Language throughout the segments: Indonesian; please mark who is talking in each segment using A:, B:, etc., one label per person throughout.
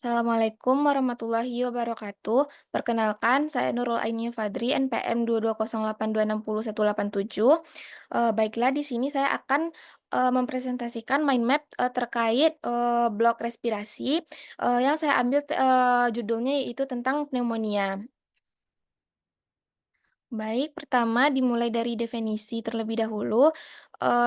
A: Assalamualaikum warahmatullahi wabarakatuh. Perkenalkan, saya Nurul Aini Fadri, NPM 22082608187. Baiklah, di sini saya akan mempresentasikan mind map terkait blok respirasi yang saya ambil judulnya yaitu tentang pneumonia. Baik, pertama dimulai dari definisi terlebih dahulu.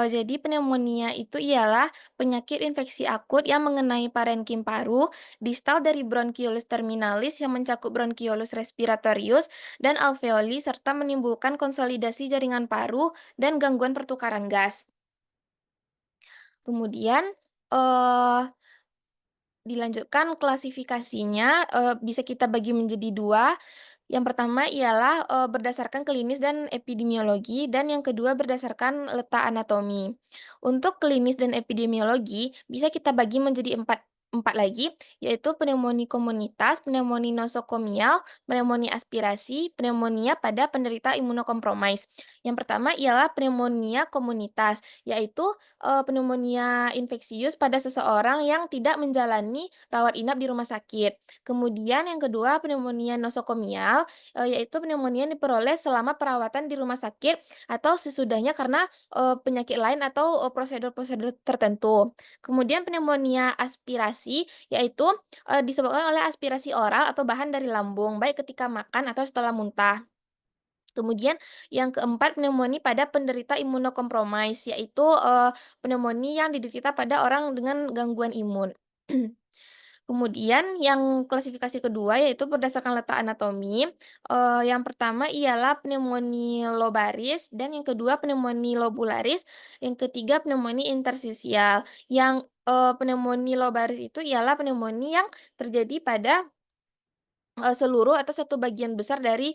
A: Jadi pneumonia itu ialah penyakit infeksi akut yang mengenai parenkim paru, distal dari bronkiolus terminalis yang mencakup bronkiolus respiratorius dan alveoli serta menimbulkan konsolidasi jaringan paru dan gangguan pertukaran gas. Kemudian eh, dilanjutkan klasifikasinya, bisa kita bagi menjadi dua. Yang pertama ialah, berdasarkan klinis dan epidemiologi, dan yang kedua berdasarkan letak anatomi. Untuk klinis dan epidemiologi, bisa kita bagi menjadi empat lagi, yaitu pneumonia komunitas, pneumonia nosokomial, pneumonia aspirasi, pneumonia pada penderita imunokompromis. Yang pertama ialah pneumonia komunitas, yaitu, pneumonia infeksius pada seseorang yang tidak menjalani rawat inap di rumah sakit. Kemudian yang kedua pneumonia nosokomial, yaitu pneumonia yang diperoleh selama perawatan di rumah sakit atau sesudahnya karena, penyakit lain atau, prosedur-prosedur tertentu. Kemudian pneumonia aspirasi, yaitu, disebabkan oleh aspirasi oral atau bahan dari lambung, baik ketika makan atau setelah muntah. Kemudian yang keempat pneumonia pada penderita imunokompromis, yaitu, pneumonia yang diderita pada orang dengan gangguan imun. Kemudian yang klasifikasi kedua yaitu berdasarkan letak anatomi, yang pertama ialah pneumonia lobaris dan yang kedua pneumonia lobularis, yang ketiga pneumonia interstisial. Yang, pneumonia lobaris itu ialah pneumonia yang terjadi pada seluruh atau satu bagian besar dari,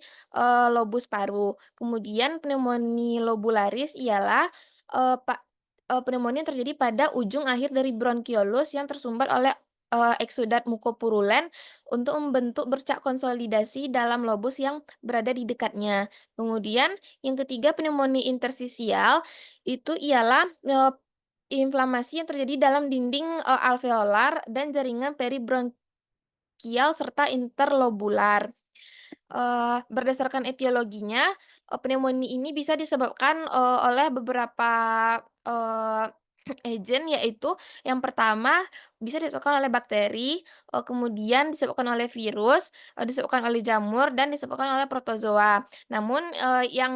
A: lobus paru. Kemudian pneumonia lobularis ialah, pneumonia yang terjadi pada ujung akhir dari bronkiolus yang tersumbat oleh, eksudat mukopurulen untuk membentuk bercak konsolidasi dalam lobus yang berada di dekatnya. Kemudian yang ketiga pneumonia interstisial itu ialah, inflamasi yang terjadi dalam dinding, alveolar dan jaringan peribronkial serta interlobular. Berdasarkan etiologinya, pneumonia ini bisa disebabkan, oleh beberapa, eee, agen yaitu yang pertama bisa disebabkan oleh bakteri, kemudian disebabkan oleh virus, disebabkan oleh jamur, dan disebabkan oleh protozoa. Namun, yang,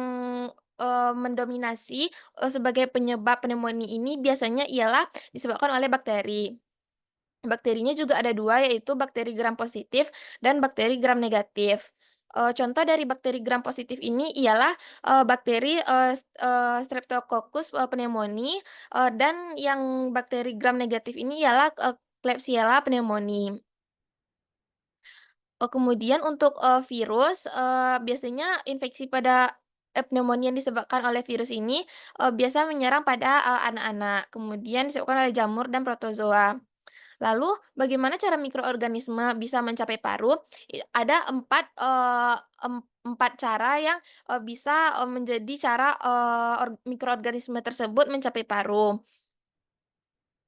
A: mendominasi, sebagai penyebab pneumonia ini biasanya ialah disebabkan oleh bakteri. Bakterinya juga ada 2 yaitu bakteri gram positif dan bakteri gram negatif. Contoh dari bakteri gram positif ini ialah, bakteri, Streptococcus, pneumoniae, dan yang bakteri gram negatif ini ialah, Klebsiella pneumoniae. Kemudian untuk, virus, biasanya infeksi pada, pneumonia yang disebabkan oleh virus ini, biasa menyerang pada, anak-anak, kemudian disebabkan oleh jamur dan protozoa. Lalu bagaimana cara mikroorganisme bisa mencapai paru? Ada 4 cara yang, bisa, menjadi cara, mikroorganisme tersebut mencapai paru.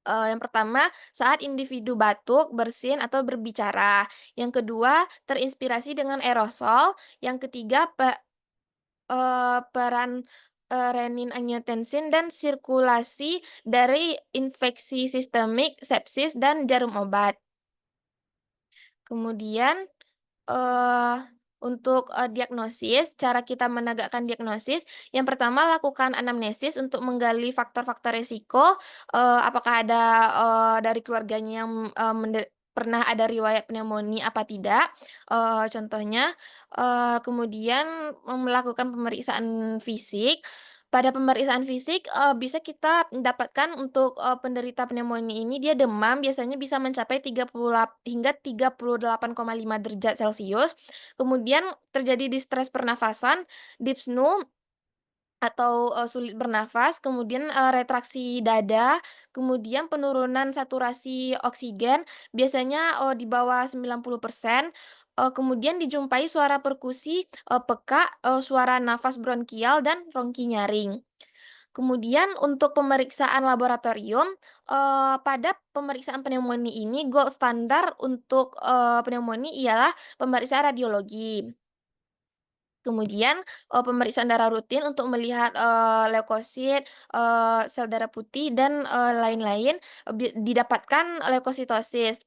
A: Yang pertama, saat individu batuk, bersin, atau berbicara. Yang kedua, terinspirasi dengan aerosol. Yang ketiga, peran, renin-angiotensin dan sirkulasi dari infeksi sistemik, sepsis, dan jarum obat. Kemudian, eee, untuk, diagnosis, cara kita menegakkan diagnosis, yang pertama lakukan anamnesis untuk menggali faktor-faktor resiko, apakah ada, dari keluarganya yang, pernah ada riwayat pneumonia apa tidak, contohnya, kemudian melakukan pemeriksaan fisik. Pada pemeriksaan fisik, bisa kita dapatkan untuk, penderita pneumonia ini dia demam biasanya bisa mencapai 38,5 derajat Celcius, kemudian terjadi distres pernafasan, dyspnea atau, sulit bernafas, kemudian, retraksi dada, kemudian penurunan saturasi oksigen biasanya, di bawah 90%, kemudian dijumpai suara perkusi, peka, suara nafas bronkial dan rongki nyaring. Kemudian untuk pemeriksaan laboratorium, pada pemeriksaan pneumonia ini gold standar untuk, pneumonia ialah pemeriksaan radiologi. Kemudian, pemeriksaan darah rutin untuk melihat, leukosit, sel darah putih dan, lain-lain, didapatkan leukositosis,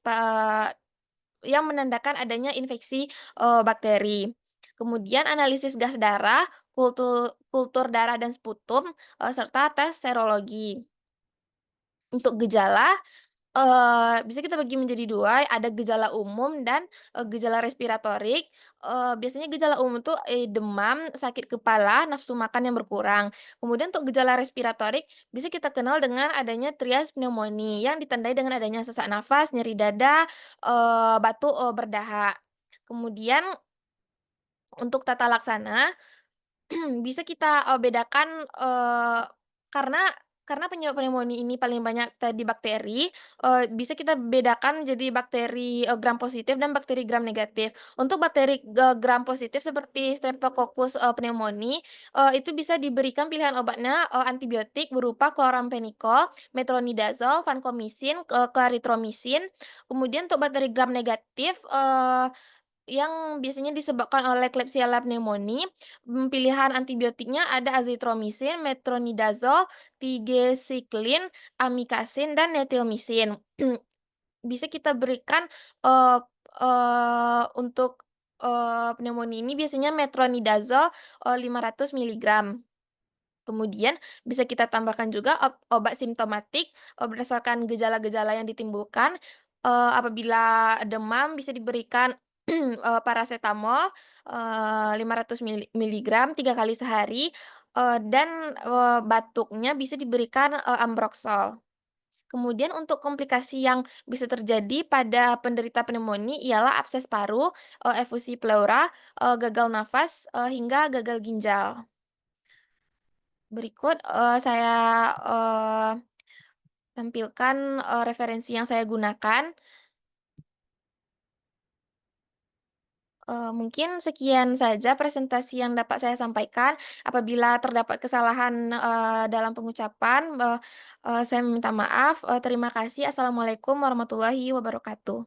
A: yang menandakan adanya infeksi, bakteri. Kemudian analisis gas darah, kultur darah dan sputum, serta tes serologi. Untuk gejala, bisa kita bagi menjadi 2, ada gejala umum dan, gejala respiratorik. Biasanya gejala umum tuh, demam, sakit kepala, nafsu makan yang berkurang. Kemudian untuk gejala respiratorik bisa kita kenal dengan adanya trias pneumonia yang ditandai dengan adanya sesak nafas, nyeri dada, batuk, berdahak. Kemudian untuk tata laksana bisa kita, bedakan, karena penyebab pneumonia ini paling banyak tadi bakteri, bisa kita bedakan jadi bakteri, gram positif dan bakteri gram negatif. Untuk bakteri gram positif seperti Streptococcus, pneumoniae, itu bisa diberikan pilihan obatnya, antibiotik berupa chloramphenicol, metronidazole, vancomycin, clarithromycin. Kemudian untuk bakteri gram negatif, yang biasanya disebabkan oleh Klebsiella pneumoniae, pilihan antibiotiknya ada azithromycin, metronidazole, tigecycline, amikacin, dan netilmicin. Bisa kita berikan, eee untuk, pneumonia ini biasanya metronidazole, 500 miligram. Kemudian bisa kita tambahkan juga obat simptomatik, berdasarkan gejala-gejala yang ditimbulkan, apabila demam bisa diberikan, parasetamol, 500 miligram 3 kali sehari, dan, batuknya bisa diberikan, Ambroxol. Kemudian untuk komplikasi yang bisa terjadi pada penderita pneumonia ialah abses paru, efusi pleura, gagal nafas, hingga gagal ginjal. Berikut, saya, eee, tampilkan, referensi yang saya gunakan. Mungkin sekian saja presentasi yang dapat saya sampaikan. Apabila terdapat kesalahan, dalam pengucapan, saya meminta maaf. Terima kasih. Assalamualaikum warahmatullahi wabarakatuh.